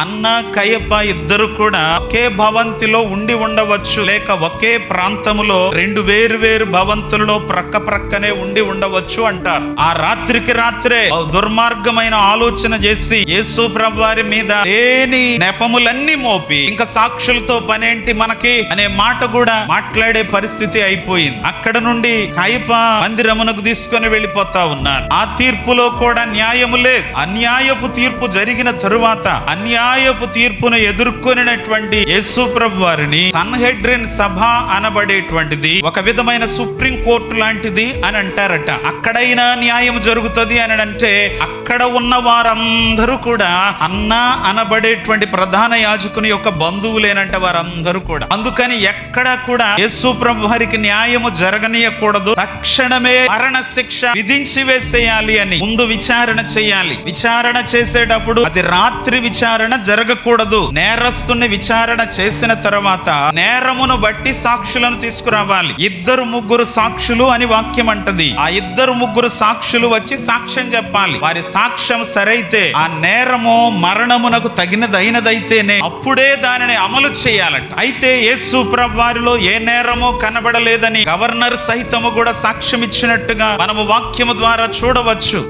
అన్న కయప ఇద్దరు కూడా ఒకే భవంతిలో ఉండి ఉండవచ్చు, లేక ఒకే ప్రాంతములో రెండు వేరు భవంతులలో ప్రక్క ప్రక్కనే ఉండి ఉండవచ్చు అంటారు. ఆ రాత్రికి రాత్రే దుర్మార్గమైన ఆలోచన చేసి యేసు ప్రభు వారి మీద లేని నెపములన్నీ మోపి ఇంకా సాక్షులతో పనేంటి మనకి అనే మాట కూడా మాట్లాడే పరిస్థితి అయిపోయింది. అక్కడ నుండి కయప మందిరమునకు తీసుకొని వెళ్ళిపోతా ఉన్నారు. ఆ తీర్పులో కూడా న్యాయము లేదు. అన్యాయపు తీర్పు జరిగిన తరువాత అన్యాయపు తీర్పును ఎదుర్కొనినటువంటి యేసు ప్రభు వారిని సన్హెడ్రిన్ సభ అనబడేటువంటిది ఒక విధమైన సుప్రీం కోర్టు లాంటిది అని అంటారట. అక్కడైనా న్యాయం జరుగుతుంది అని అంటే అక్కడ ఉన్న వారందరూ కూడా అన్న అనబడేటువంటి ప్రధాన యాజకుని యొక్క బంధువులేనంట వారందరూ కూడా. అందుకని ఎక్కడ కూడా యేసు ప్రభు వారికి న్యాయము జరగనీయకూడదు, తక్షణమే మరణ శిక్ష విధించి వేసేయాలి అని ముందు విచారణ చేయాలి. విచారణ చేసేటప్పుడు అది రాత్రి విచారణ జరగకూడదు. నేరస్తుని విచారణ చేసిన తర్వాత నేరమును బట్టి సాక్షులను తీసుకురావాలి. 2-3 సాక్షులు అని వాక్యం అంటది. ఆ 2-3 సాక్షులు వచ్చి సాక్ష్యం చెప్పాలి. వారి సాక్ష్యం సరైతే ఆ నేరము మరణమునకు తగినదైనదైతేనే అప్పుడే దానిని అమలు చేయాలట. అయితే యేసు ప్రభు వారిలో ఏ నేరమో కనబడలేదని గవర్నర్ సహితము కూడా సాక్ష్యం ఇచ్చినట్టుగా మనము వాక్యము ద్వారా చూడవచ్చు.